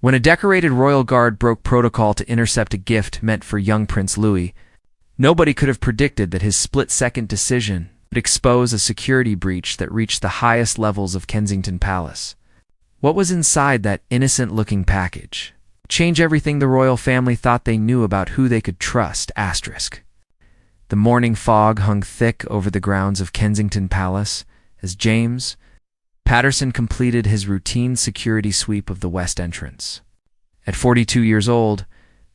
When a decorated royal guard broke protocol to intercept a gift meant for young Prince Louis, nobody could have predicted that his split-second decision would expose a security breach that reached the highest levels of Kensington Palace. What was inside that innocent-looking package? Change everything the royal family thought they knew about who they could trust. The morning fog hung thick over the grounds of Kensington Palace as James Patterson completed his routine security sweep of the west entrance. At 42 years old,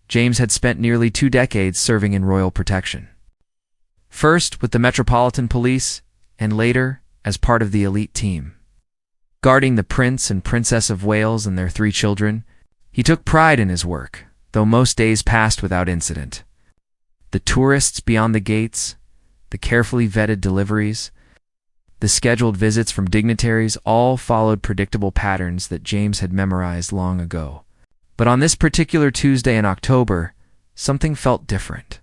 James had spent nearly 2 decades serving in royal protection. First with the Metropolitan Police, and later as part of the elite team. Guarding the Prince and Princess of Wales and their 3 children, he took pride in his work, though most days passed without incident. The tourists beyond the gates, the carefully vetted deliveries, the scheduled visits from dignitaries all followed predictable patterns that James had memorized long ago. But on this particular Tuesday in October, something felt different.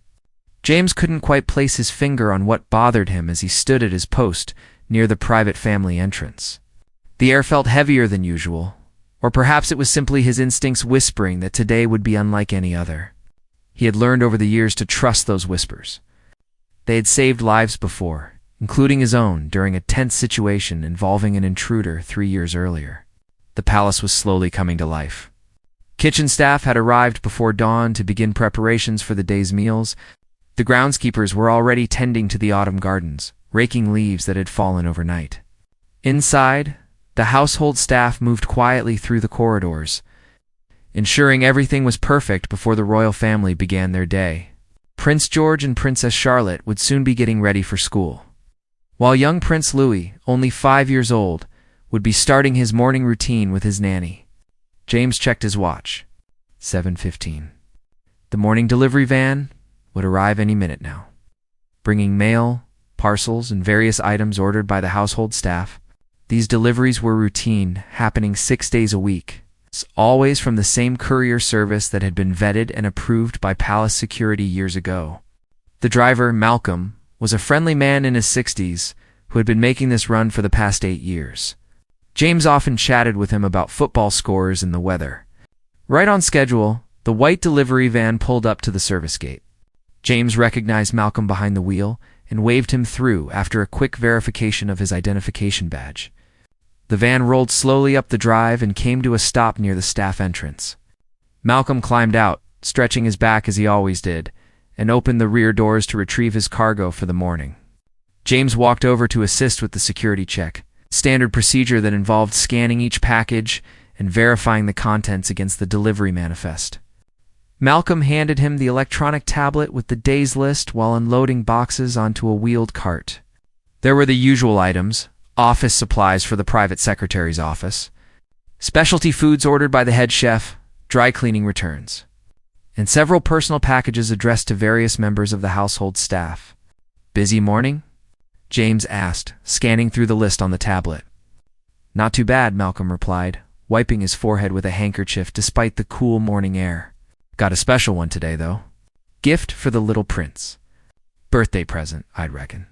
James couldn't quite place his finger on what bothered him as he stood at his post near the private family entrance. The air felt heavier than usual, or perhaps it was simply his instincts whispering that today would be unlike any other. He had learned over the years to trust those whispers. They had saved lives before, including his own during a tense situation involving an intruder 3 years earlier. The palace was slowly coming to life. Kitchen staff had arrived before dawn to begin preparations for the day's meals. The groundskeepers were already tending to the autumn gardens, raking leaves that had fallen overnight. Inside, the household staff moved quietly through the corridors, ensuring everything was perfect before the royal family began their day. Prince George and Princess Charlotte would soon be getting ready for school, while young Prince Louis, only 5 years old, would be starting his morning routine with his nanny. James checked his watch. 7:15. The morning delivery van would arrive any minute now, bringing mail, parcels, and various items ordered by the household staff. These deliveries were routine, happening 6 days a week, always from the same courier service that had been vetted and approved by palace security years ago. The driver, Malcolm, was a friendly man in his 60s who had been making this run for the past 8 years. James often chatted with him about football scores and the weather. Right on schedule, the white delivery van pulled up to the service gate. James recognized Malcolm behind the wheel and waved him through after a quick verification of his identification badge. The van rolled slowly up the drive and came to a stop near the staff entrance. Malcolm climbed out, stretching his back as he always did, and opened the rear doors to retrieve his cargo for the morning. James walked over to assist with the security check, standard procedure that involved scanning each package and verifying the contents against the delivery manifest. Malcolm handed him the electronic tablet with the day's list while unloading boxes onto a wheeled cart. There were the usual items: office supplies for the private secretary's office, specialty foods ordered by the head chef, dry cleaning returns, and several personal packages addressed to various members of the household staff. Busy morning? James asked, scanning through the list on the tablet. Not too bad, Malcolm replied, wiping his forehead with a handkerchief despite the cool morning air. Got a special one today, though. Gift for the little prince. Birthday present, I'd reckon.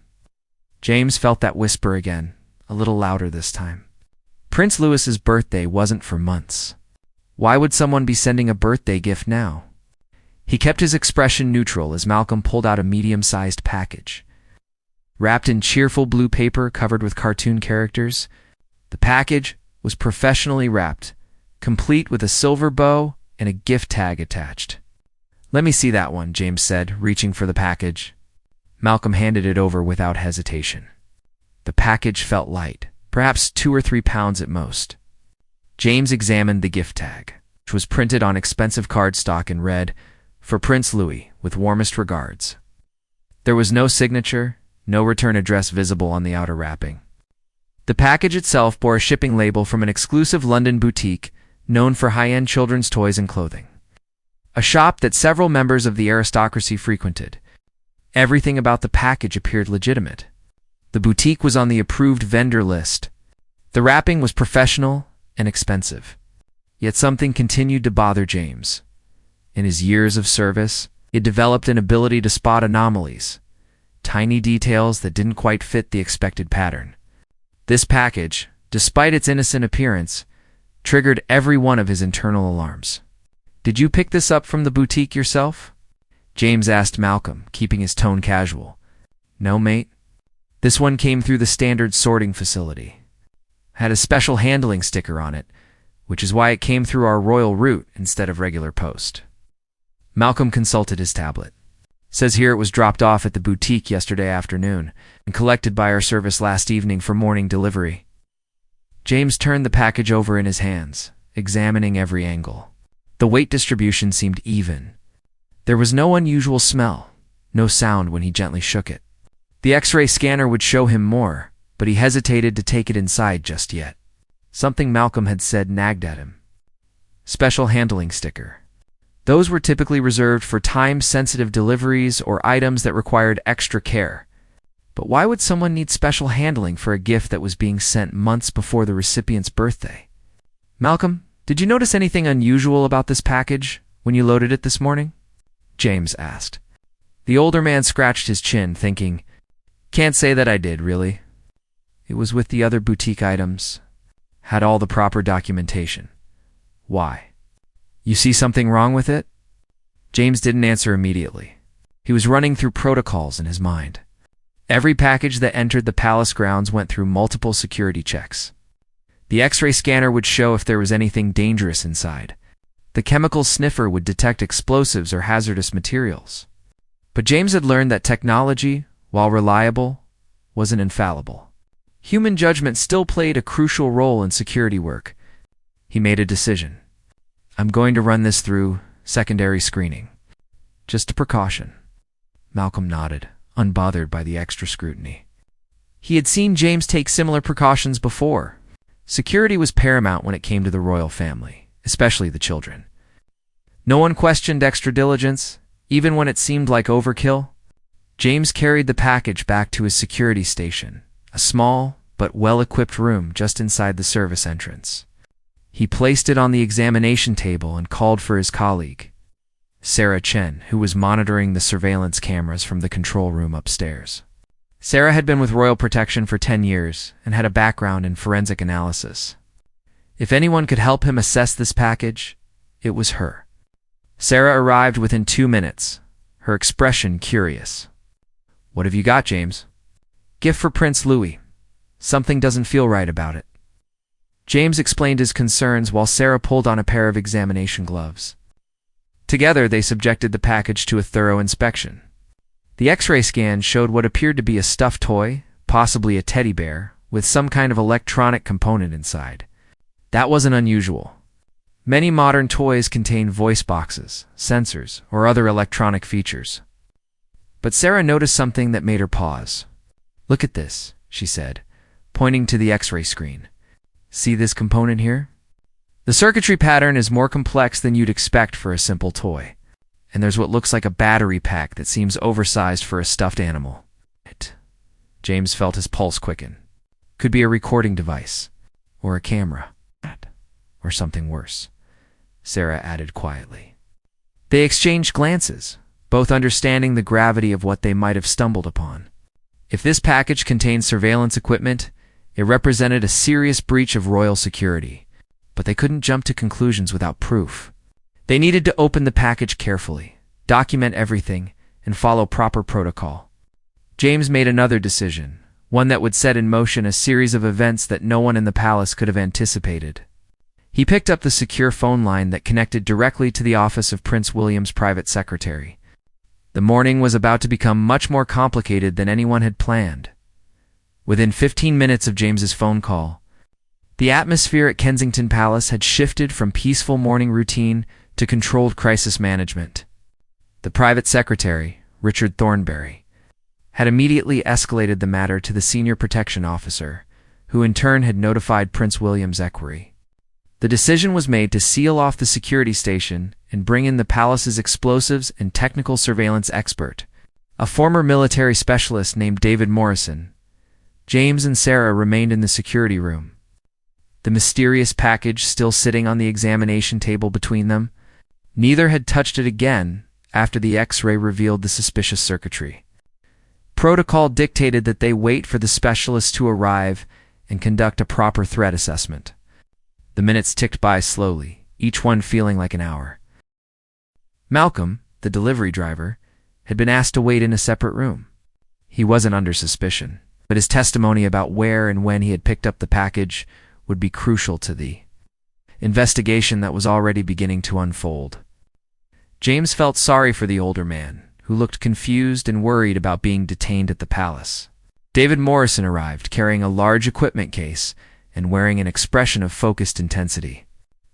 James felt that whisper again, a little louder this time. Prince Louis's birthday wasn't for months. Why would someone be sending a birthday gift now? He kept his expression neutral as Malcolm pulled out a medium-sized package. Wrapped in cheerful blue paper covered with cartoon characters, the package was professionally wrapped, complete with a silver bow and a gift tag attached. Let me see that one, James said, reaching for the package. Malcolm handed it over without hesitation. The package felt light, perhaps 2 or 3 pounds at most. James examined the gift tag, which was printed on expensive cardstock and read, "For Prince Louis, with warmest regards." There was no signature, no return address visible on the outer wrapping. The package itself bore a shipping label from an exclusive London boutique known for high-end children's toys and clothing, a shop that several members of the aristocracy frequented. Everything about the package appeared legitimate. The boutique was on the approved vendor list. The wrapping was professional and expensive. Yet something continued to bother James. In his years of service, he had developed an ability to spot anomalies, tiny details that didn't quite fit the expected pattern. This package, despite its innocent appearance, triggered every one of his internal alarms. "Did you pick this up from the boutique yourself?" James asked Malcolm, keeping his tone casual. "No, mate. This one came through the standard sorting facility. Had a special handling sticker on it, which is why it came through our royal route instead of regular post." Malcolm consulted his tablet. "Says here it was dropped off at the boutique yesterday afternoon and collected by our service last evening for morning delivery." James turned the package over in his hands, examining every angle. The weight distribution seemed even. There was no unusual smell, no sound when he gently shook it. The X-ray scanner would show him more, but he hesitated to take it inside just yet. Something Malcolm had said nagged at him. Special handling sticker. Those were typically reserved for time-sensitive deliveries or items that required extra care. But why would someone need special handling for a gift that was being sent months before the recipient's birthday? "Malcolm, did you notice anything unusual about this package when you loaded it this morning?" James asked. The older man scratched his chin, thinking, "Can't say that I did, really. It was with the other boutique items. Had all the proper documentation." "Why? You see something wrong with it?" James didn't answer immediately. He was running through protocols in his mind. Every package that entered the palace grounds went through multiple security checks. The X-ray scanner would show if there was anything dangerous inside. The chemical sniffer would detect explosives or hazardous materials. But James had learned that technology, while reliable, wasn't infallible. Human judgment still played a crucial role in security work. He made a decision. "I'm going to run this through secondary screening. Just a precaution." Malcolm nodded, unbothered by the extra scrutiny. He had seen James take similar precautions before. Security was paramount when it came to the royal family, especially the children. No one questioned extra diligence, even when it seemed like overkill. James carried the package back to his security station, a small but well-equipped room just inside the service entrance. He placed it on the examination table and called for his colleague, Sarah Chen, who was monitoring the surveillance cameras from the control room upstairs. Sarah had been with Royal Protection for 10 years and had a background in forensic analysis. If anyone could help him assess this package, it was her. Sarah arrived within 2 minutes, her expression curious. "What have you got, James?" "Gift for Prince Louis. Something doesn't feel right about it." James explained his concerns while Sarah pulled on a pair of examination gloves. Together, they subjected the package to a thorough inspection. The X-ray scan showed what appeared to be a stuffed toy, possibly a teddy bear, with some kind of electronic component inside. That wasn't unusual. Many modern toys contain voice boxes, sensors, or other electronic features. But Sarah noticed something that made her pause. "Look at this," she said, pointing to the X-ray screen. "See this component here? The circuitry pattern is more complex than you'd expect for a simple toy. And there's what looks like a battery pack that seems oversized for a stuffed animal." James felt his pulse quicken. Could be a recording device, or a camera, or something worse, Sarah added quietly. They exchanged glances, both understanding the gravity of what they might have stumbled upon. If this package contained surveillance equipment, it represented a serious breach of royal security. But they couldn't jump to conclusions without proof. They needed to open the package carefully, document everything, and follow proper protocol. James made another decision, one that would set in motion a series of events that no one in the palace could have anticipated. He picked up the secure phone line that connected directly to the office of Prince William's private secretary. The morning was about to become much more complicated than anyone had planned. Within 15 minutes of James's phone call, the atmosphere at Kensington Palace had shifted from peaceful morning routine to controlled crisis management. The private secretary, Richard Thornberry, had immediately escalated the matter to the senior protection officer, who in turn had notified Prince William's equerry. The decision was made to seal off the security station and bring in the palace's explosives and technical surveillance expert, a former military specialist named David Morrison. James and Sarah remained in the security room. The mysterious package still sitting on the examination table between them. Neither had touched it again after the X-ray revealed the suspicious circuitry. Protocol dictated that they wait for the specialist to arrive and conduct a proper threat assessment. The minutes ticked by slowly, each one feeling like an hour. Malcolm, the delivery driver, had been asked to wait in a separate room. He wasn't under suspicion, but his testimony about where and when he had picked up the package would be crucial to the investigation that was already beginning to unfold. James felt sorry for the older man, who looked confused and worried about being detained at the palace. David Morrison arrived, carrying a large equipment case and wearing an expression of focused intensity.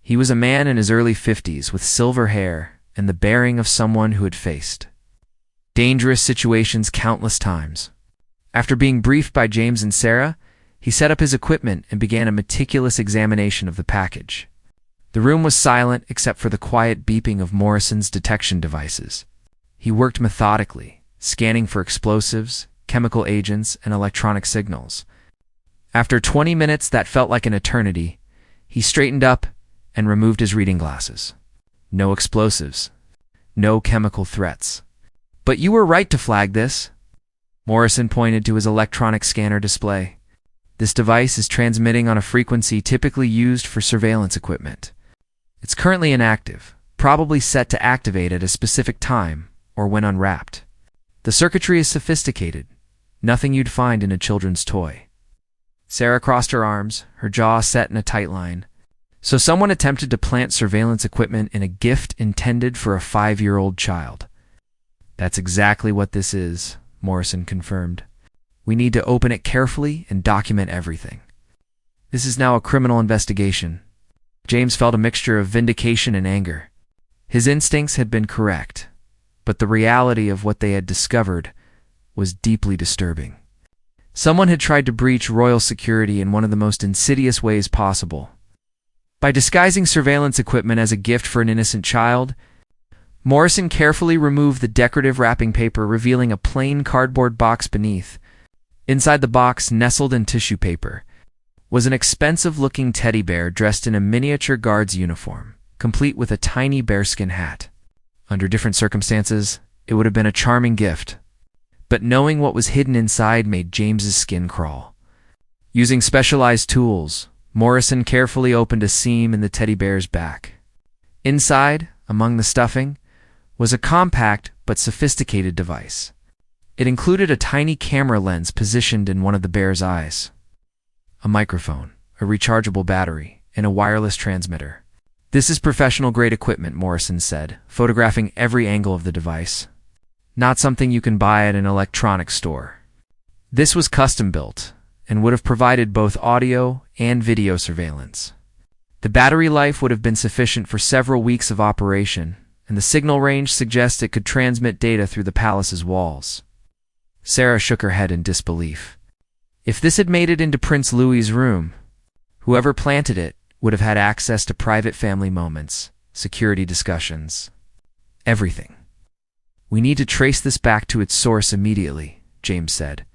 He was a man in his early 50s with silver hair and the bearing of someone who had faced dangerous situations countless times. After being briefed by James and Sarah, he set up his equipment and began a meticulous examination of the package. The room was silent except for the quiet beeping of Morrison's detection devices. He worked methodically, scanning for explosives, chemical agents, and electronic signals. After 20 minutes that felt like an eternity, he straightened up and removed his reading glasses. No explosives. No chemical threats. "But you were right to flag this." Morrison pointed to his electronic scanner display. "This device is transmitting on a frequency typically used for surveillance equipment. It's currently inactive, probably set to activate at a specific time or when unwrapped. The circuitry is sophisticated, nothing you'd find in a children's toy." Sarah crossed her arms, her jaw set in a tight line. "So someone attempted to plant surveillance equipment in a gift intended for a 5-year-old child." "That's exactly what this is," Morrison confirmed. "We need to open it carefully and document everything. This is now a criminal investigation." James felt a mixture of vindication and anger. His instincts had been correct, but the reality of what they had discovered was deeply disturbing. Someone had tried to breach royal security in one of the most insidious ways possible. By disguising surveillance equipment as a gift for an innocent child, Morrison carefully removed the decorative wrapping paper, revealing a plain cardboard box beneath. Inside the box, nestled in tissue paper, was an expensive-looking teddy bear dressed in a miniature guard's uniform, complete with a tiny bearskin hat. Under different circumstances, it would have been a charming gift, but knowing what was hidden inside made James's skin crawl. Using specialized tools, Morrison carefully opened a seam in the teddy bear's back. Inside, among the stuffing, was a compact but sophisticated device. It included a tiny camera lens positioned in one of the bear's eyes, a microphone, a rechargeable battery, and a wireless transmitter. "This is professional-grade equipment," Morrison said, photographing every angle of the device. "Not something you can buy at an electronics store. This was custom-built and would have provided both audio and video surveillance. The battery life would have been sufficient for several weeks of operation, and the signal range suggests it could transmit data through the palace's walls." Sarah shook her head in disbelief. "If this had made it into Prince Louis's room, whoever planted it would have had access to private family moments, security discussions, everything. We need to trace this back to its source immediately," James said.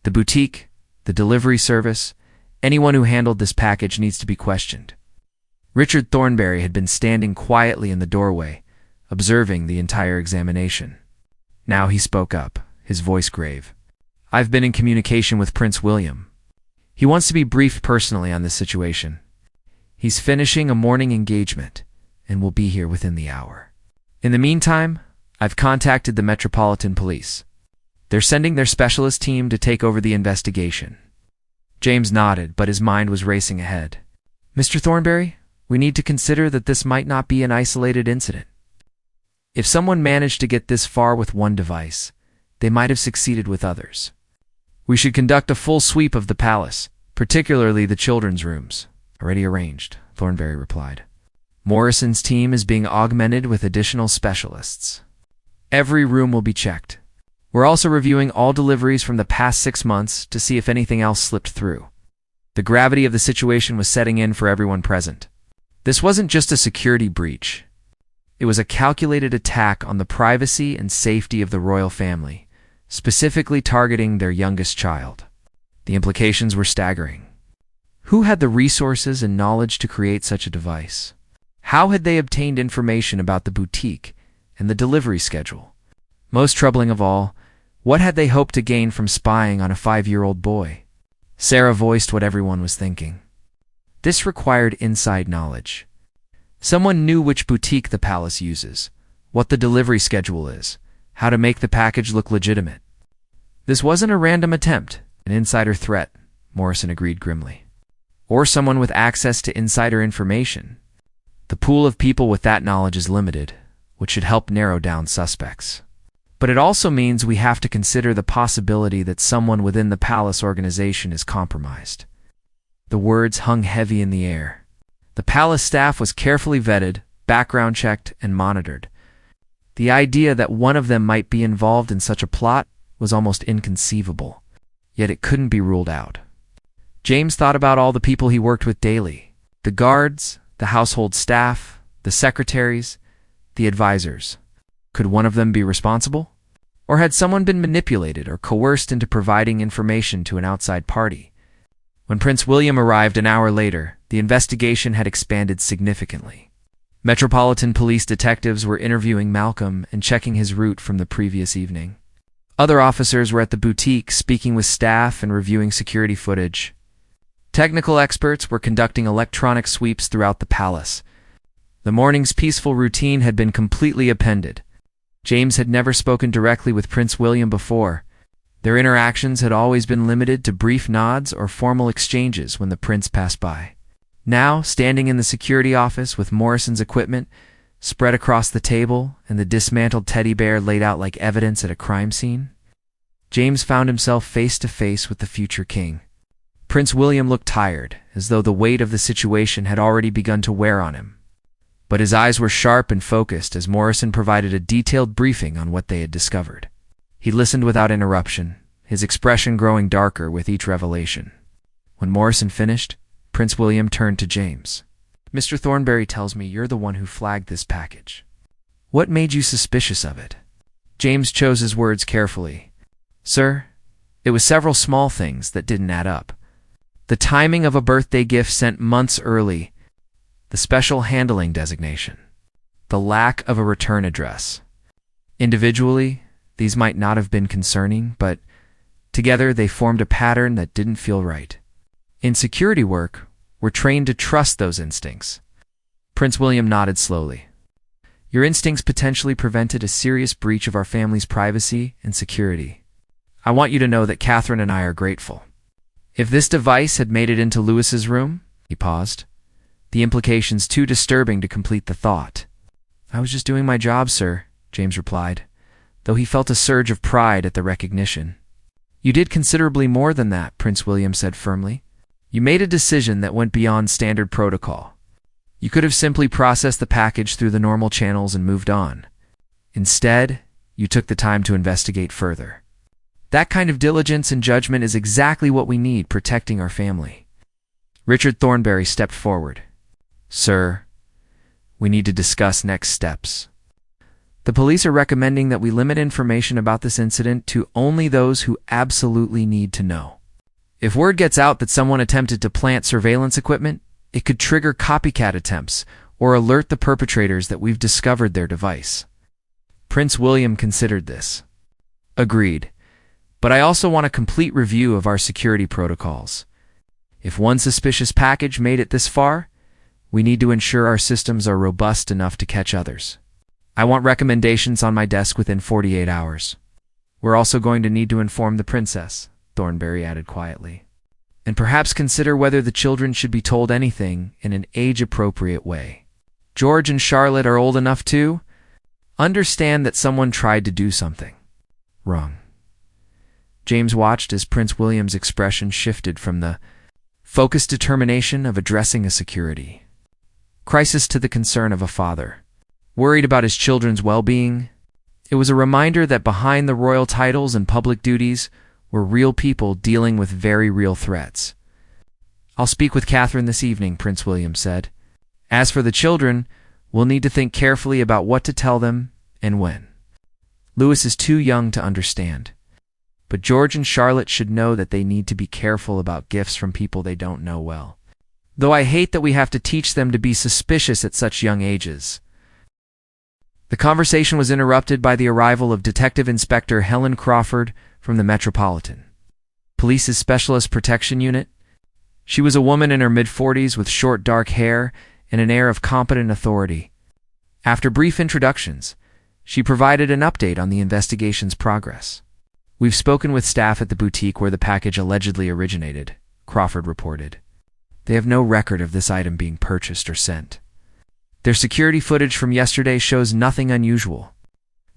"The boutique, the delivery service, anyone who handled this package needs to be questioned." Richard Thornberry had been standing quietly in the doorway, observing the entire examination. Now he spoke up, his voice grave. "I've been in communication with Prince William. He wants to be briefed personally on this situation. He's finishing a morning engagement and will be here within the hour. In the meantime, I've contacted the Metropolitan Police. They're sending their specialist team to take over the investigation." James nodded, but his mind was racing ahead. "Mr. Thornberry, we need to consider that this might not be an isolated incident. If someone managed to get this far with one device, they might have succeeded with others. We should conduct a full sweep of the palace, particularly the children's rooms." "Already arranged," Thornberry replied. "Morrison's team is being augmented with additional specialists. Every room will be checked. We're also reviewing all deliveries from the past 6 months to see if anything else slipped through." The gravity of the situation was setting in for everyone present. This wasn't just a security breach. It was a calculated attack on the privacy and safety of the royal family, specifically targeting their youngest child. The implications were staggering. Who had the resources and knowledge to create such a device? How had they obtained information about the boutique and the delivery schedule? Most troubling of all, what had they hoped to gain from spying on a 5-year-old boy? Sarah voiced what everyone was thinking. This required inside knowledge. Someone knew which boutique the palace uses, what the delivery schedule is, how to make the package look legitimate. This wasn't a random attempt, an insider threat, Morrison agreed grimly. Or someone with access to insider information. The pool of people with that knowledge is limited, which should help narrow down suspects. But it also means we have to consider the possibility that someone within the palace organization is compromised. The words hung heavy in the air. The palace staff was carefully vetted, background checked, and monitored. The idea that one of them might be involved in such a plot was almost inconceivable, yet it couldn't be ruled out. James thought about all the people he worked with daily: the guards, the household staff, the secretaries, the advisors. Could one of them be responsible? Or had someone been manipulated or coerced into providing information to an outside party? When Prince William arrived an hour later, the investigation had expanded significantly. Metropolitan Police detectives were interviewing Malcolm and checking his route from the previous evening. Other officers were at the boutique speaking with staff and reviewing security footage. Technical experts were conducting electronic sweeps throughout the palace. The morning's peaceful routine had been completely appended. James had never spoken directly with Prince William before. Their interactions had always been limited to brief nods or formal exchanges when the prince passed by. Now, standing in the security office with Morrison's equipment spread across the table and the dismantled teddy bear laid out like evidence at a crime scene, James found himself face to face with the future king. Prince William looked tired, as though the weight of the situation had already begun to wear on him. But his eyes were sharp and focused as Morrison provided a detailed briefing on what they had discovered. He listened without interruption, his expression growing darker with each revelation. When Morrison finished, Prince William turned to James. "Mr. Thornberry tells me you're the one who flagged this package. What made you suspicious of it?" James chose his words carefully. "Sir, it was several small things that didn't add up. The timing of a birthday gift sent months early, the special handling designation, the lack of a return address. Individually, these might not have been concerning, but together they formed a pattern that didn't feel right. In security work, we're trained to trust those instincts." Prince William nodded slowly. "Your instincts potentially prevented a serious breach of our family's privacy and security. I want you to know that Catherine and I are grateful. If this device had made it into Lewis's room," he paused, "the implications too disturbing to complete the thought." "I was just doing my job, sir," James replied, though he felt a surge of pride at the recognition. "You did considerably more than that," Prince William said firmly. "You made a decision that went beyond standard protocol. You could have simply processed the package through the normal channels and moved on. Instead, you took the time to investigate further. That kind of diligence and judgment is exactly what we need protecting our family." Richard Thornberry stepped forward. "Sir, we need to discuss next steps. The police are recommending that we limit information about this incident to only those who absolutely need to know. If word gets out that someone attempted to plant surveillance equipment, it could trigger copycat attempts or alert the perpetrators that we've discovered their device." Prince William considered this. "Agreed. But I also want a complete review of our security protocols. If one suspicious package made it this far, we need to ensure our systems are robust enough to catch others. I want recommendations on my desk within 48 hours. We're also going to need to inform the princess," Thornberry added quietly, "and perhaps consider whether the children should be told anything in an age-appropriate way. George and Charlotte are old enough to understand that someone tried to do something wrong." James watched as Prince William's expression shifted from the focused determination of addressing a security crisis to the concern of a father, worried about his children's well-being. It was a reminder that behind the royal titles and public duties were real people dealing with very real threats. "I'll speak with Catherine this evening," Prince William said. "As for the children, we'll need to think carefully about what to tell them and when. Lewis is too young to understand. But George and Charlotte should know that they need to be careful about gifts from people they don't know well. Though I hate that we have to teach them to be suspicious at such young ages." The conversation was interrupted by the arrival of Detective Inspector Helen Crawford from the Metropolitan Police's Specialist Protection Unit. She was a woman in her mid-40s with short dark hair and an air of competent authority. After brief introductions, she provided an update on the investigation's progress. "We've spoken with staff at the boutique where the package allegedly originated," Crawford reported. "They have no record of this item being purchased or sent. Their security footage from yesterday shows nothing unusual.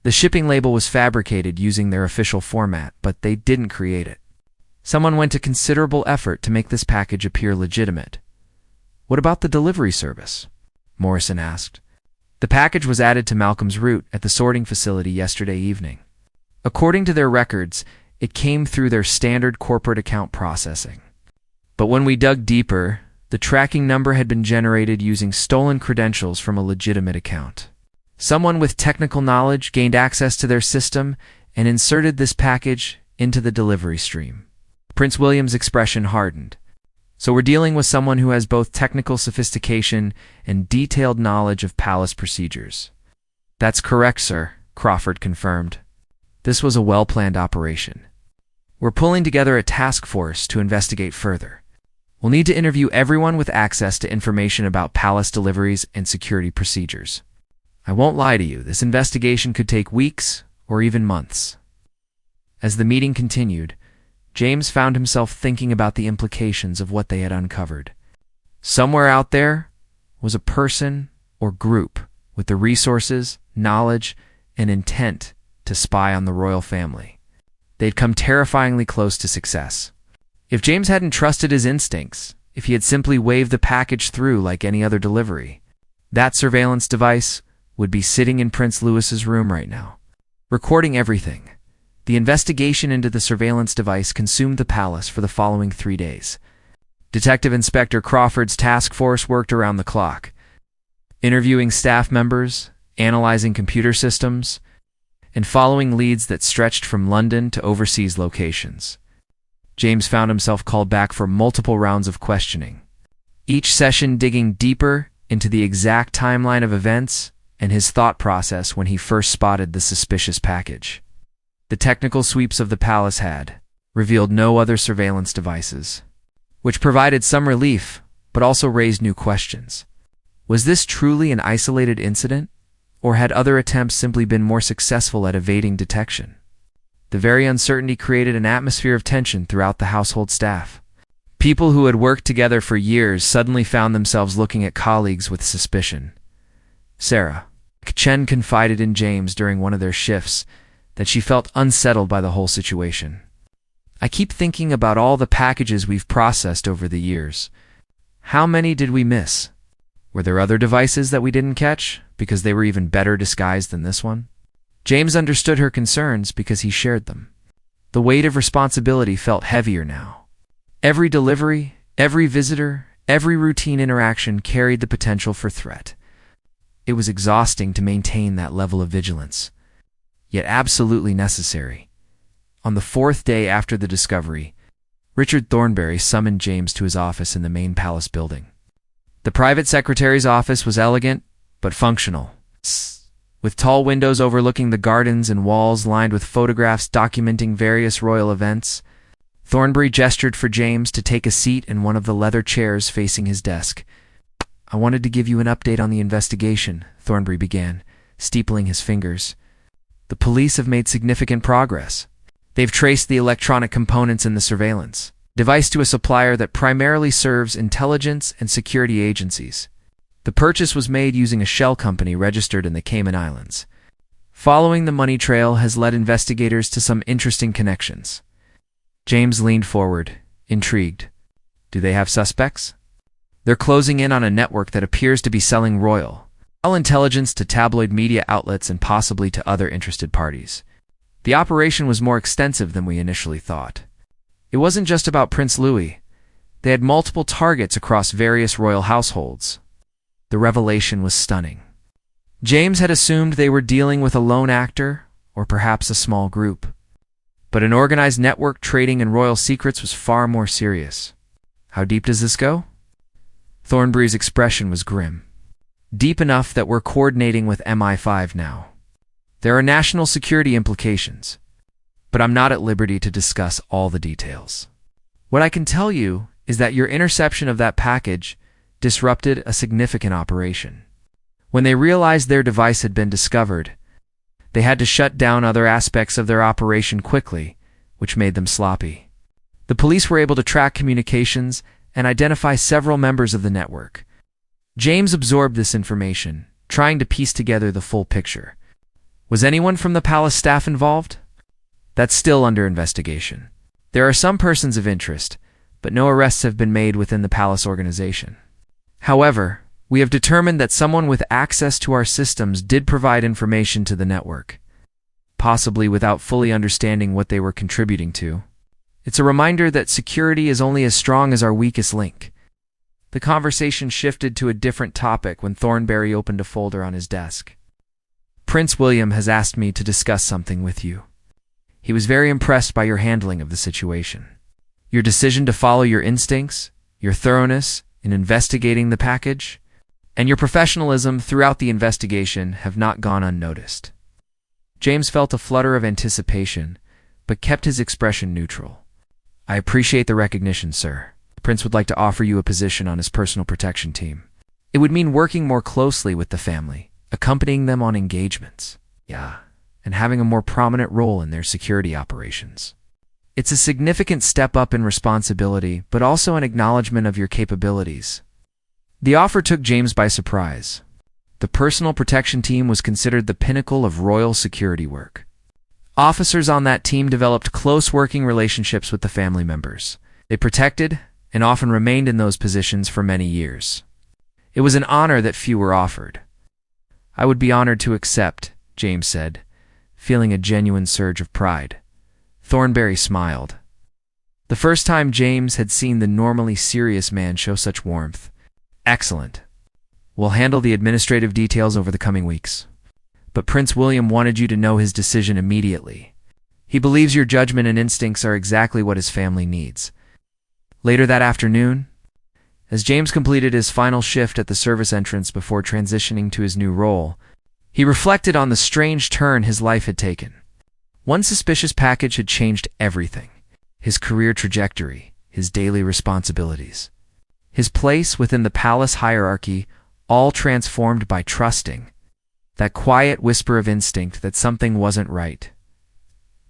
The shipping label was fabricated using their official format, but they didn't create it. Someone went to considerable effort to make this package appear legitimate." "What about the delivery service?" Morrison asked. "The package was added to Malcolm's route at the sorting facility yesterday evening. According to their records, it came through their standard corporate account processing. But when we dug deeper, the tracking number had been generated using stolen credentials from a legitimate account. Someone with technical knowledge gained access to their system and inserted this package into the delivery stream." Prince William's expression hardened. "So we're dealing with someone who has both technical sophistication and detailed knowledge of palace procedures." "That's correct, sir," Crawford confirmed. "This was a well-planned operation. We're pulling together a task force to investigate further. We'll need to interview everyone with access to information about palace deliveries and security procedures. I won't lie to you, this investigation could take weeks or even months." As the meeting continued, James found himself thinking about the implications of what they had uncovered. Somewhere out there was a person or group with the resources, knowledge, and intent to spy on the royal family. They'd come terrifyingly close to success. If James hadn't trusted his instincts, if he had simply waved the package through like any other delivery, that surveillance device would be sitting in Prince Louis's room right now, recording everything. The investigation into the surveillance device consumed the palace for the following 3 days. Detective Inspector Crawford's task force worked around the clock, interviewing staff members, analyzing computer systems, and following leads that stretched from London to overseas locations. James found himself called back for multiple rounds of questioning, each session digging deeper into the exact timeline of events and his thought process when he first spotted the suspicious package. The technical sweeps of the palace had revealed no other surveillance devices, which provided some relief but also raised new questions. Was this truly an isolated incident, or had other attempts simply been more successful at evading detection? The very uncertainty created an atmosphere of tension throughout the household staff. People who had worked together for years suddenly found themselves looking at colleagues with suspicion. Sarah Chen confided in James during one of their shifts that she felt unsettled by the whole situation. "I keep thinking about all the packages we've processed over the years. How many did we miss? Were there other devices that we didn't catch because they were even better disguised than this one?" James understood her concerns because he shared them. The weight of responsibility felt heavier now. Every delivery, every visitor, every routine interaction carried the potential for threat. It was exhausting to maintain that level of vigilance, yet absolutely necessary. On the 4th day after the discovery, Richard Thornberry summoned James to his office in the main palace building. The private secretary's office was elegant but functional, with tall windows overlooking the gardens and walls lined with photographs documenting various royal events. Thornberry gestured for James to take a seat in one of the leather chairs facing his desk. "I wanted to give you an update on the investigation," Thornberry began, steepling his fingers. "The police have made significant progress. They've traced the electronic components in the surveillance device to a supplier that primarily serves intelligence and security agencies. The purchase was made using a shell company registered in the Cayman Islands. Following the money trail has led investigators to some interesting connections." James leaned forward, intrigued. "Do they have suspects?" "They're closing in on a network that appears to be selling royal intelligence to tabloid media outlets and possibly to other interested parties. The operation was more extensive than we initially thought. It wasn't just about Prince Louis. They had multiple targets across various royal households." The revelation was stunning. James had assumed they were dealing with a lone actor, or perhaps a small group. But an organized network trading in royal secrets was far more serious. "How deep does this go?" Thornberry's expression was grim. "Deep enough that we're coordinating with MI5 now. There are national security implications, but I'm not at liberty to discuss all the details. What I can tell you is that your interception of that package disrupted a significant operation. When they realized their device had been discovered, they had to shut down other aspects of their operation quickly, which made them sloppy. The police were able to track communications and identify several members of the network. James absorbed this information, trying to piece together the full picture. Was anyone from the palace staff involved? That's still under investigation. There are some persons of interest, but no arrests have been made within the palace organization. However, we have determined that someone with access to our systems did provide information to the network, possibly without fully understanding what they were contributing to. It's a reminder that security is only as strong as our weakest link. The conversation shifted to a different topic when Thornberry opened a folder on his desk. Prince William has asked me to discuss something with you. He was very impressed by your handling of the situation. Your decision to follow your instincts, your thoroughness in investigating the package, and your professionalism throughout the investigation have not gone unnoticed. James felt a flutter of anticipation, but kept his expression neutral. I appreciate the recognition, sir. The prince would like to offer you a position on his personal protection team. It would mean working more closely with the family, accompanying them on engagements. And having a more prominent role in their security operations. It's a significant step up in responsibility, but also an acknowledgement of your capabilities. The offer took James by surprise. The personal protection team was considered the pinnacle of royal security work. Officers on that team developed close working relationships with the family members. They protected and often remained in those positions for many years. It was an honor that few were offered. I would be honored to accept, James said, feeling a genuine surge of pride. Thornberry smiled. The first time James had seen the normally serious man show such warmth. Excellent. We'll handle the administrative details over the coming weeks. But Prince William wanted you to know his decision immediately. He believes your judgment and instincts are exactly what his family needs. Later that afternoon, as James completed his final shift at the service entrance before transitioning to his new role, he reflected on the strange turn his life had taken. One suspicious package had changed everything: his career trajectory, his daily responsibilities, his place within the palace hierarchy, all transformed by trusting that quiet whisper of instinct that something wasn't right.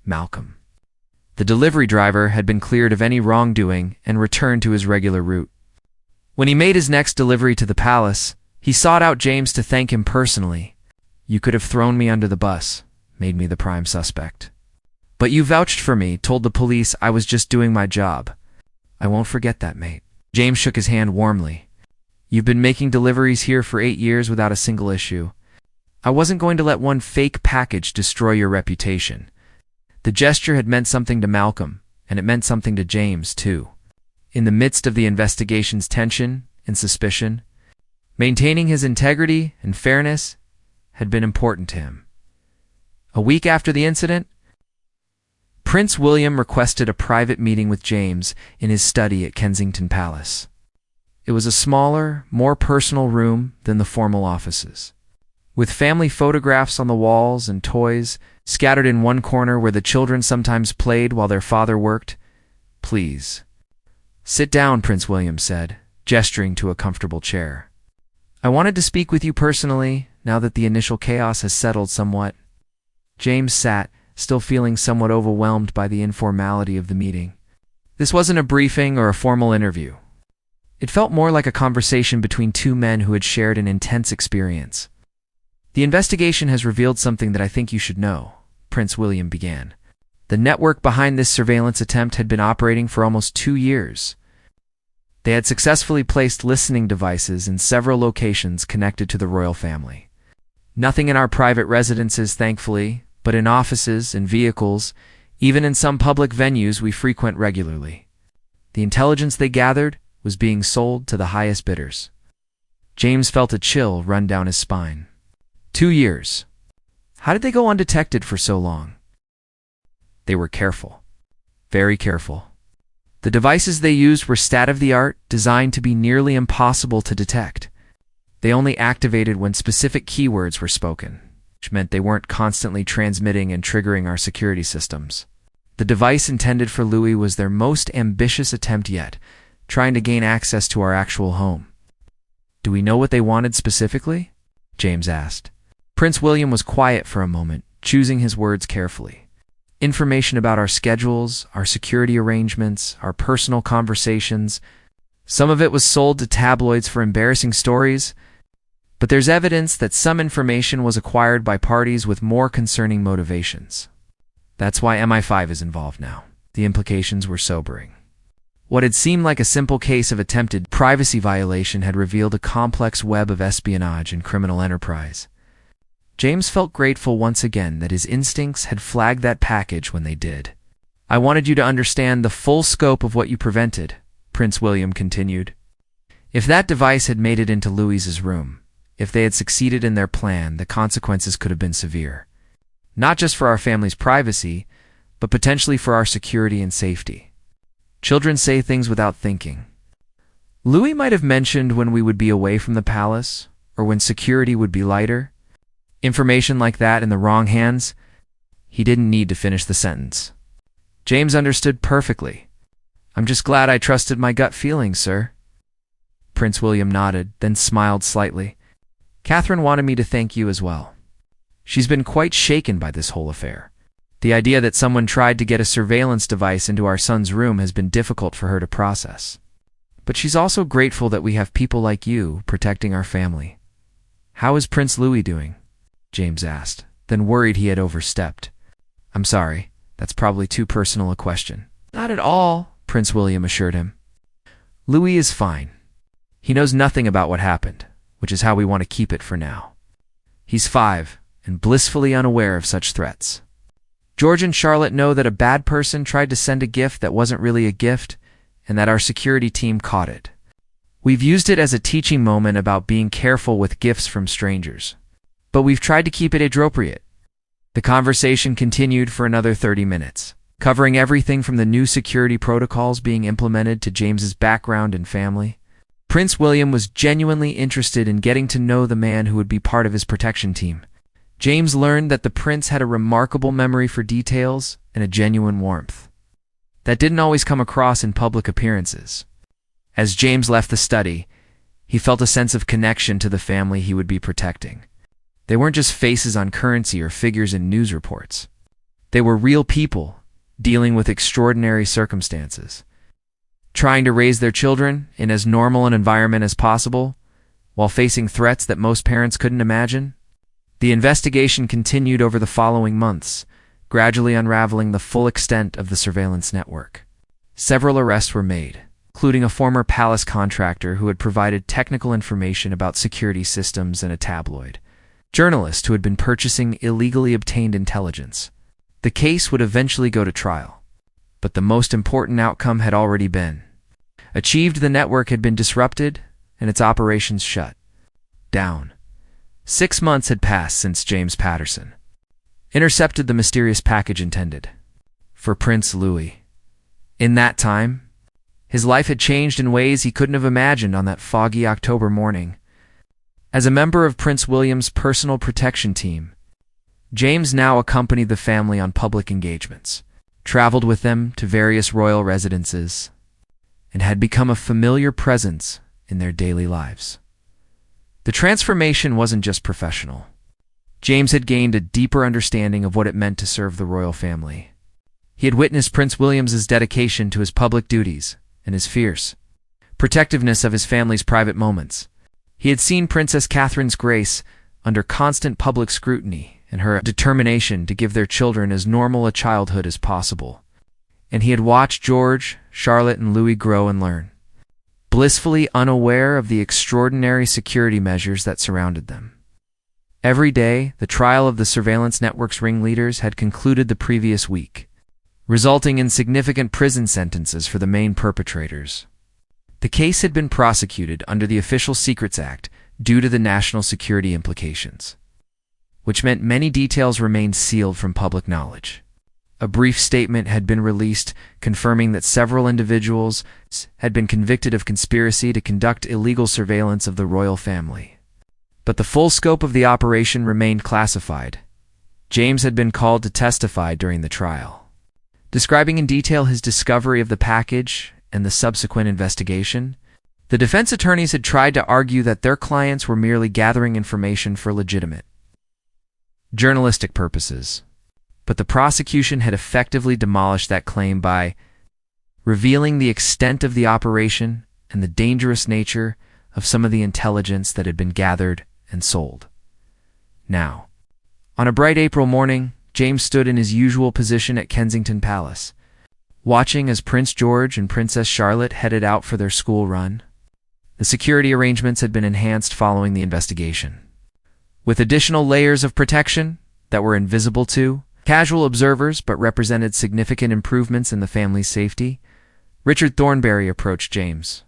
Malcolm. The delivery driver had been cleared of any wrongdoing and returned to his regular route. When he made his next delivery to the palace, he sought out James to thank him personally. You could have thrown me under the bus, made me the prime suspect. But you vouched for me, told the police I was just doing my job. I won't forget that, mate. James shook his hand warmly. You've been making deliveries here for 8 years without a single issue. I wasn't going to let one fake package destroy your reputation. The gesture had meant something to Malcolm, and it meant something to James, too. In the midst of the investigation's tension and suspicion, maintaining his integrity and fairness had been important to him. A week after the incident, Prince William requested a private meeting with James in his study at Kensington Palace. It was a smaller, more personal room than the formal offices, with family photographs on the walls and toys scattered in one corner where the children sometimes played while their father worked. Please. Sit down, Prince William said, gesturing to a comfortable chair. I wanted to speak with you personally, now that the initial chaos has settled somewhat. James sat, still feeling somewhat overwhelmed by the informality of the meeting. This wasn't a briefing or a formal interview. It felt more like a conversation between two men who had shared an intense experience. The investigation has revealed something that I think you should know, Prince William began. The network behind this surveillance attempt had been operating for almost 2 years. They had successfully placed listening devices in several locations connected to the royal family. Nothing in our private residences, thankfully, but in offices and vehicles, even in some public venues we frequent regularly. The intelligence they gathered was being sold to the highest bidders. James felt a chill run down his spine. 2 years. How did they go undetected for so long? They were careful. Very careful. The devices they used were state-of-the-art, designed to be nearly impossible to detect. They only activated when specific keywords were spoken, which meant they weren't constantly transmitting and triggering our security systems. The device intended for Louis was their most ambitious attempt yet, trying to gain access to our actual home. Do we know what they wanted specifically? James asked. Prince William was quiet for a moment, choosing his words carefully. Information about our schedules, our security arrangements, our personal conversations. Some of it was sold to tabloids for embarrassing stories, but there's evidence that some information was acquired by parties with more concerning motivations. That's why MI5 is involved now. The implications were sobering. What had seemed like a simple case of attempted privacy violation had revealed a complex web of espionage and criminal enterprise. James felt grateful once again that his instincts had flagged that package when they did. I wanted you to understand the full scope of what you prevented, Prince William continued. If that device had made it into Louis's room, if they had succeeded in their plan, the consequences could have been severe. Not just for our family's privacy, but potentially for our security and safety. Children say things without thinking. Louis might have mentioned when we would be away from the palace, or when security would be lighter. Information like that in the wrong hands, he didn't need to finish the sentence. James understood perfectly. I'm just glad I trusted my gut feelings, sir. Prince William nodded, then smiled slightly. Catherine wanted me to thank you as well. She's been quite shaken by this whole affair. The idea that someone tried to get a surveillance device into our son's room has been difficult for her to process. But she's also grateful that we have people like you protecting our family. How is Prince Louis doing? James asked, then worried he had overstepped. I'm sorry, that's probably too personal a question. Not at all, Prince William assured him. Louis is fine. He knows nothing about what happened, which is how we want to keep it for now. He's 5 and blissfully unaware of such threats. George and Charlotte know that a bad person tried to send a gift that wasn't really a gift, and that our security team caught it. We've used it as a teaching moment about being careful with gifts from strangers. But we've tried to keep it age-appropriate. The conversation continued for another 30 minutes, covering everything from the new security protocols being implemented to James's background and family. Prince William was genuinely interested in getting to know the man who would be part of his protection team. James learned that the prince had a remarkable memory for details and a genuine warmth that didn't always come across in public appearances. As James left the study, he felt a sense of connection to the family he would be protecting. They weren't just faces on currency or figures in news reports. They were real people dealing with extraordinary circumstances, trying to raise their children in as normal an environment as possible while facing threats that most parents couldn't imagine. The investigation continued over the following months, gradually unraveling the full extent of the surveillance network. Several arrests were made, including a former palace contractor who had provided technical information about security systems and a tabloid journalist who had been purchasing illegally obtained intelligence. The case would eventually go to trial, but the most important outcome had already been achieved. The network had been disrupted and its operations shut down. 6 months had passed since James Patterson intercepted the mysterious package intended for Prince Louis. In that time, his life had changed in ways he couldn't have imagined on that foggy October morning. As a member of Prince William's personal protection team, James now accompanied the family on public engagements, traveled with them to various royal residences, and had become a familiar presence in their daily lives. The transformation wasn't just professional. James had gained a deeper understanding of what it meant to serve the royal family. He had witnessed Prince William's dedication to his public duties and his fierce protectiveness of his family's private moments. He had seen Princess Catherine's grace under constant public scrutiny and her determination to give their children as normal a childhood as possible. And he had watched George, Charlotte, and Louis grow and learn, blissfully unaware of the extraordinary security measures that surrounded them. Every day, the trial of the surveillance network's ringleaders had concluded the previous week, resulting in significant prison sentences for the main perpetrators. The case had been prosecuted under the Official Secrets Act due to the national security implications, which meant many details remained sealed from public knowledge. A brief statement had been released confirming that several individuals had been convicted of conspiracy to conduct illegal surveillance of the royal family. But the full scope of the operation remained classified. James had been called to testify during the trial, describing in detail his discovery of the package and the subsequent investigation, the defense attorneys had tried to argue that their clients were merely gathering information for legitimate journalistic purposes. But the prosecution had effectively demolished that claim by revealing the extent of the operation and the dangerous nature of some of the intelligence that had been gathered and sold. Now, on a bright April morning, James stood in his usual position at Kensington Palace, watching as Prince George and Princess Charlotte headed out for their school run. The security arrangements had been enhanced following the investigation, with additional layers of protection that were invisible to casual observers but represented significant improvements in the family's safety. Richard Thornberry approached James,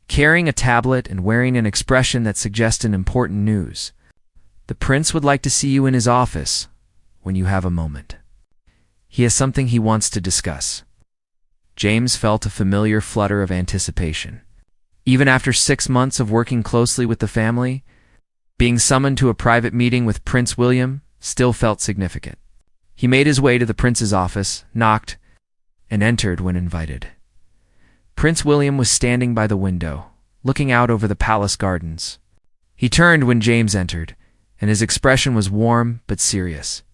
carrying a tablet and wearing an expression that suggested important news. "The prince would like to see you in his office when you have a moment. He has something he wants to discuss." James felt a familiar flutter of anticipation. Even after 6 months of working closely with the family, being summoned to a private meeting with Prince William still felt significant. He made his way to the prince's office, knocked, and entered when invited. Prince William was standing by the window, looking out over the palace gardens. He turned when James entered, and his expression was warm but serious.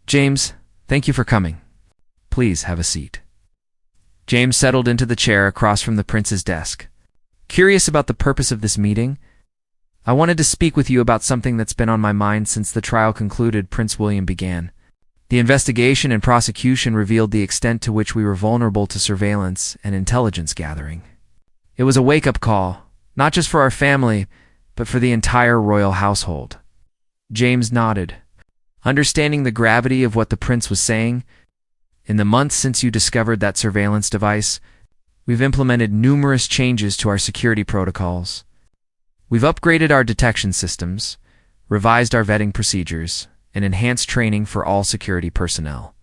"James, thank you for coming. Please have a seat." James settled into the chair across from the prince's desk. "Curious about the purpose of this meeting? I wanted to speak with you about something that's been on my mind since the trial concluded," Prince William began. "The investigation and prosecution revealed the extent to which we were vulnerable to surveillance and intelligence gathering. It was a wake-up call, not just for our family, but for the entire royal household." James nodded, understanding the gravity of what the prince was saying. "In the months since you discovered that surveillance device, we've implemented numerous changes to our security protocols. We've upgraded our detection systems, revised our vetting procedures, and enhanced training for all security personnel.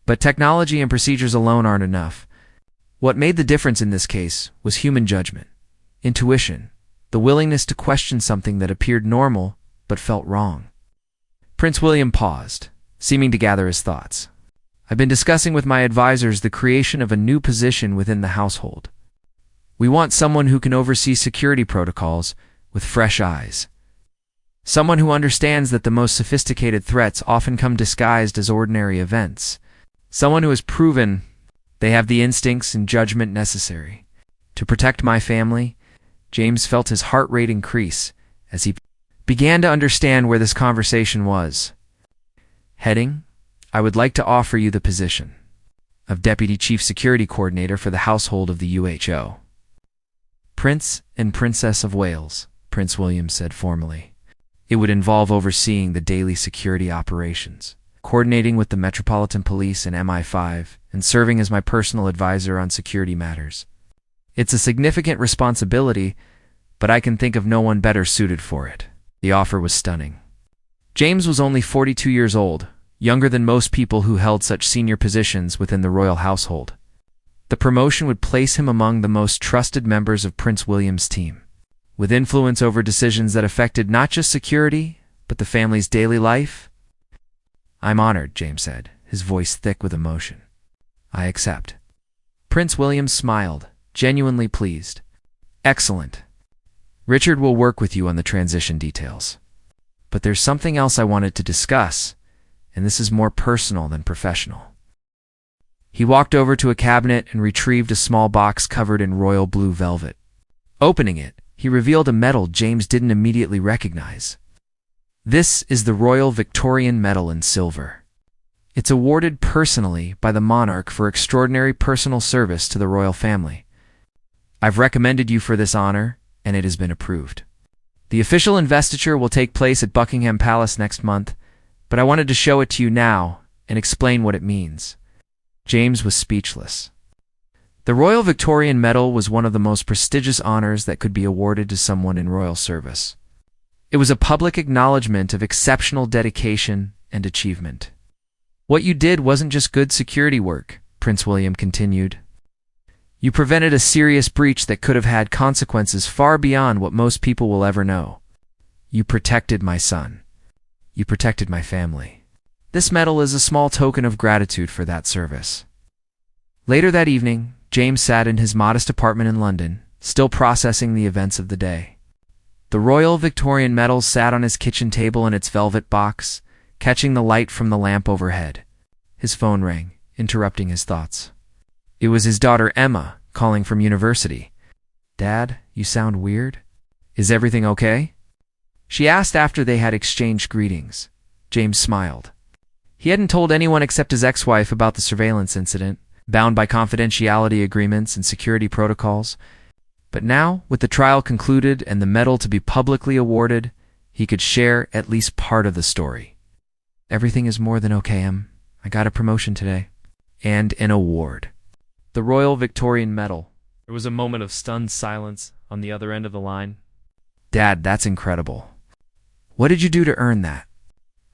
But technology and procedures alone aren't enough. What made the difference in this case was human judgment, intuition, the willingness to question something that appeared normal but felt wrong." Prince William paused, seeming to gather his thoughts. "I've been discussing with my advisors the creation of a new position within the household. We want someone who can oversee security protocols with fresh eyes. Someone who understands that the most sophisticated threats often come disguised as ordinary events. Someone who has proven they have the instincts and judgment necessary to protect my family." James felt his heart rate increase as he began to understand where this conversation was heading. "I would like to offer you the position of Deputy Chief Security Coordinator for the household of the UHO. Prince and Princess of Wales," Prince William said formally. "It would involve overseeing the daily security operations, coordinating with the Metropolitan Police and MI5, and serving as my personal advisor on security matters. It's a significant responsibility, but I can think of no one better suited for it." The offer was stunning. James was only 42 years old, younger than most people who held such senior positions within the royal household. The promotion would place him among the most trusted members of Prince William's team, with influence over decisions that affected not just security, but the family's daily life. "I'm honored," James said, his voice thick with emotion. "I accept." Prince William smiled, genuinely pleased. "Excellent. Richard will work with you on the transition details. But there's something else I wanted to discuss, and this is more personal than professional." He walked over to a cabinet and retrieved a small box covered in royal blue velvet. Opening it, he revealed a medal James didn't immediately recognize. This is the Royal Victorian Medal in silver. It's awarded personally by the monarch for extraordinary personal service to the royal family. I've recommended you for this honor, and it has been approved. The official investiture will take place at Buckingham Palace next month, but I wanted to show it to you now and explain what it means. James was speechless. The Royal Victorian Medal was one of the most prestigious honors that could be awarded to someone in royal service. It was a public acknowledgement of exceptional dedication and achievement. "What you did wasn't just good security work," Prince William continued. "You prevented a serious breach that could have had consequences far beyond what most people will ever know. You protected my son. You protected my family. This medal is a small token of gratitude for that service." Later that evening, James sat in his modest apartment in London, still processing the events of the day. The Royal Victorian medal sat on his kitchen table in its velvet box, catching the light from the lamp overhead. His phone rang, interrupting his thoughts. It was his daughter Emma, calling from university. "Dad, you sound weird. Is everything okay?" she asked after they had exchanged greetings. James smiled. He hadn't told anyone except his ex-wife about the surveillance incident, bound by confidentiality agreements and security protocols. But now, with the trial concluded and the medal to be publicly awarded, he could share at least part of the story. "Everything is more than okay, Em. I got a promotion today. And an award. The Royal Victorian Medal." There was a moment of stunned silence on the other end of the line. "Dad, that's incredible. What did you do to earn that?"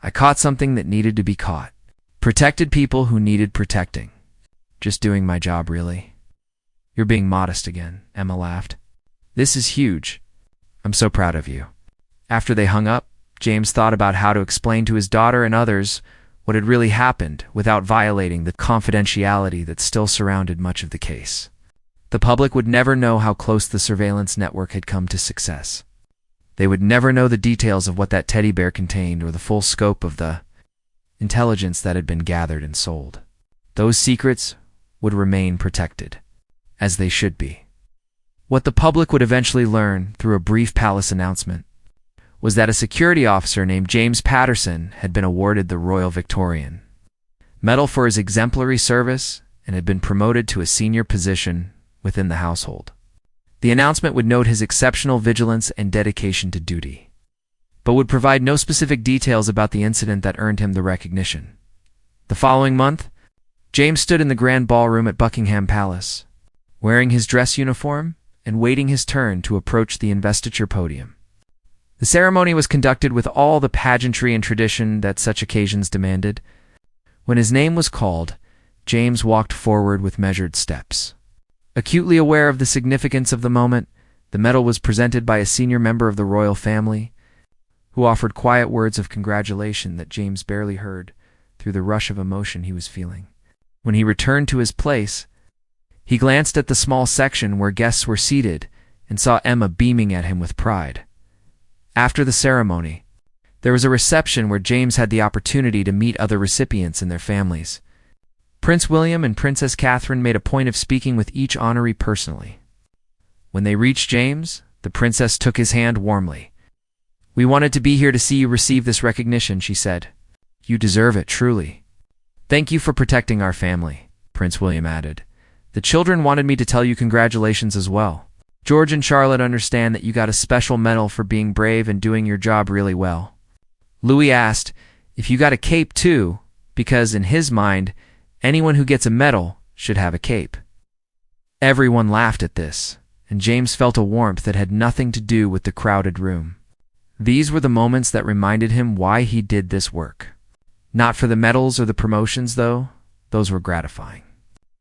"I caught something that needed to be caught. Protected people who needed protecting. Just doing my job, really." "You're being modest again," Emma laughed. "This is huge. I'm so proud of you." After they hung up, James thought about how to explain to his daughter and others what had really happened without violating the confidentiality that still surrounded much of the case. The public would never know how close the surveillance network had come to success. They would never know the details of what that teddy bear contained or the full scope of the intelligence that had been gathered and sold. Those secrets would remain protected, as they should be. What the public would eventually learn through a brief palace announcement was that a security officer named James Patterson had been awarded the Royal Victorian Medal for his exemplary service and had been promoted to a senior position within the household. The announcement would note his exceptional vigilance and dedication to duty, but would provide no specific details about the incident that earned him the recognition. The following month, James stood in the grand ballroom at Buckingham Palace, wearing his dress uniform and waiting his turn to approach the investiture podium. The ceremony was conducted with all the pageantry and tradition that such occasions demanded. When his name was called, James walked forward with measured steps. Acutely aware of the significance of the moment, the medal was presented by a senior member of the royal family, who offered quiet words of congratulation that James barely heard through the rush of emotion he was feeling. When he returned to his place, he glanced at the small section where guests were seated and saw Emma beaming at him with pride. After the ceremony, there was a reception where James had the opportunity to meet other recipients and their families. Prince William and Princess Catherine made a point of speaking with each honoree personally. When they reached James, the princess took his hand warmly. "We wanted to be here to see you receive this recognition," she said. "You deserve it, truly." "Thank you for protecting our family," Prince William added. "The children wanted me to tell you congratulations as well. George and Charlotte understand that you got a special medal for being brave and doing your job really well." Louis asked if you got a cape too, because in his mind, anyone who gets a medal should have a cape. Everyone laughed at this, and James felt a warmth that had nothing to do with the crowded room. These were the moments that reminded him why he did this work. Not for the medals or the promotions, though. Those were gratifying.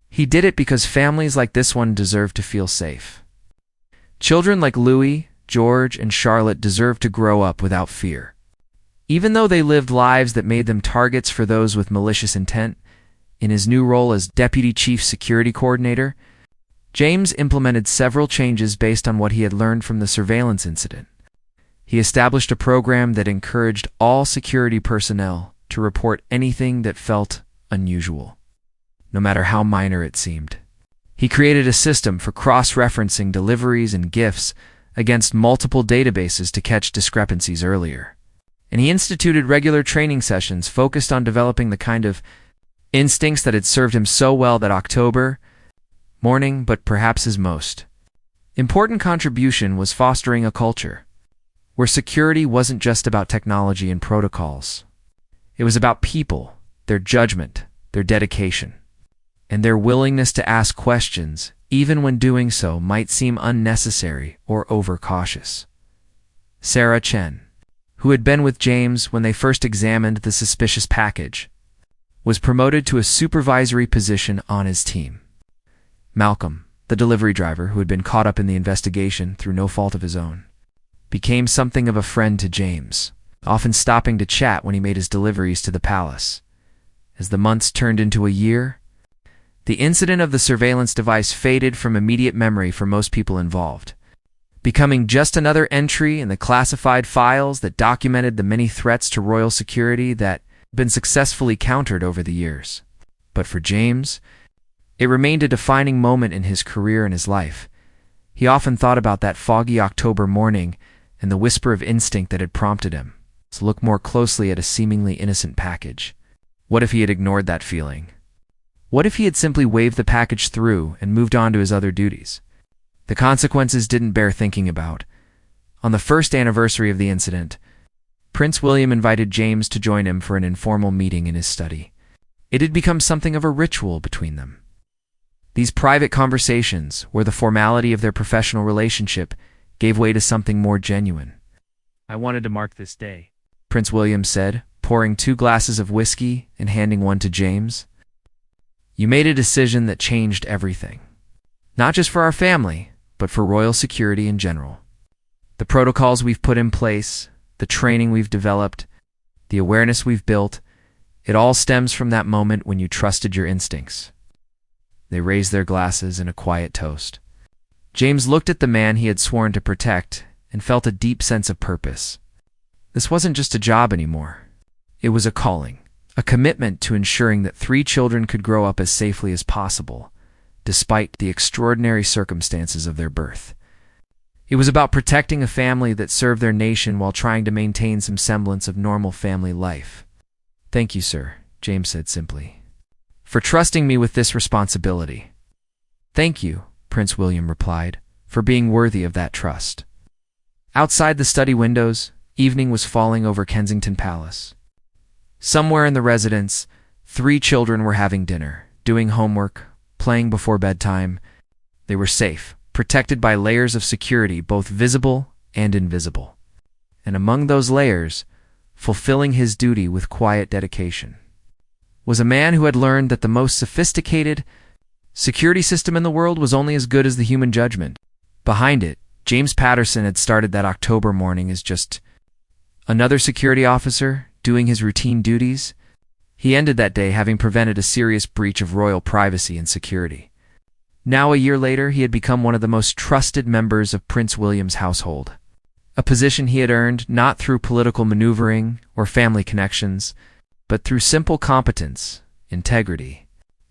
He did it because families like this one deserve to feel safe. Children like Louis, George, and Charlotte deserve to grow up without fear. Even though they lived lives that made them targets for those with malicious intent, in his new role as Deputy Chief Security Coordinator, James implemented several changes based on what he had learned from the surveillance incident. He established a program that encouraged all security personnel to report anything that felt unusual, no matter how minor it seemed. He created a system for cross-referencing deliveries and gifts against multiple databases to catch discrepancies earlier. And he instituted regular training sessions focused on developing the kind of instincts that had served him so well that October morning, but perhaps his most important contribution was fostering a culture where security wasn't just about technology and protocols. It was about people, their judgment, their dedication, and their willingness to ask questions, even when doing so might seem unnecessary or overcautious. Sarah Chen, who had been with James when they first examined the suspicious package, was promoted to a supervisory position on his team. Malcolm, the delivery driver who had been caught up in the investigation through no fault of his own, became something of a friend to James, often stopping to chat when he made his deliveries to the palace. As the months turned into a year, The incident of the surveillance device faded from immediate memory for most people involved, becoming just another entry in the classified files that documented the many threats to royal security that had been successfully countered over the years. But for James, it remained a defining moment in his career and his life. He often thought about that foggy October morning and the whisper of instinct that had prompted him to look more closely at a seemingly innocent package. What if he had ignored that feeling? What if he had simply waved the package through and moved on to his other duties? The consequences didn't bear thinking about. On the first anniversary of the incident, Prince William invited James to join him for an informal meeting in his study. It had become something of a ritual between them. These private conversations, where the formality of their professional relationship gave way to something more genuine. "I wanted to mark this day," Prince William said, pouring 2 glasses of whiskey and handing one to James. "You made a decision that changed everything. Not just for our family, but for royal security in general. The protocols we've put in place, the training we've developed, the awareness we've built, it all stems from that moment when you trusted your instincts." They raised their glasses in a quiet toast. James looked at the man he had sworn to protect and felt a deep sense of purpose. This wasn't just a job anymore. It was a calling, a commitment to ensuring that 3 children could grow up as safely as possible, despite the extraordinary circumstances of their birth. It was about protecting a family that served their nation while trying to maintain some semblance of normal family life. "Thank you, sir," James said simply, "for trusting me with this responsibility." "Thank you," Prince William replied, "for being worthy of that trust." Outside the study windows, evening was falling over Kensington Palace. Somewhere in the residence, 3 children were having dinner, doing homework, playing before bedtime. They were safe, protected by layers of security both visible and invisible. And among those layers, fulfilling his duty with quiet dedication, was a man who had learned that the most sophisticated security system in the world was only as good as the human judgment. Behind it, James Patterson had started that October morning as just another security officer doing his routine duties. He ended that day having prevented a serious breach of royal privacy and security. Now, a year later, he had become one of the most trusted members of Prince William's household, a position he had earned not through political maneuvering or family connections, but through simple competence, integrity,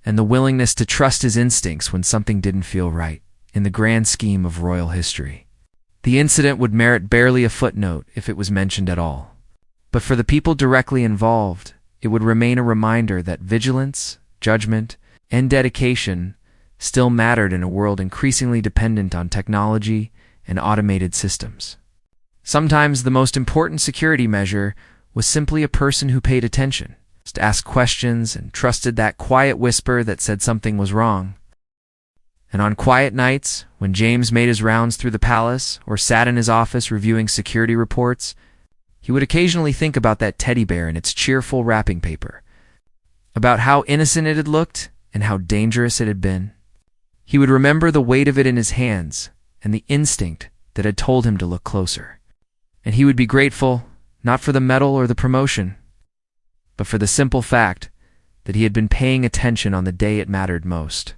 and the willingness to trust his instincts when something didn't feel right in the grand scheme of royal history. The incident would merit barely a footnote if it was mentioned at all. But for the people directly involved, it would remain a reminder that vigilance, judgment, and dedication still mattered in a world increasingly dependent on technology and automated systems. Sometimes the most important security measure was simply a person who paid attention, just asked questions, and trusted that quiet whisper that said something was wrong. And on quiet nights, when James made his rounds through the palace or sat in his office reviewing security reports, he would occasionally think about that teddy bear and its cheerful wrapping paper, about how innocent it had looked and how dangerous it had been. He would remember the weight of it in his hands and the instinct that had told him to look closer. And he would be grateful, not for the medal or the promotion, but for the simple fact that he had been paying attention on the day it mattered most.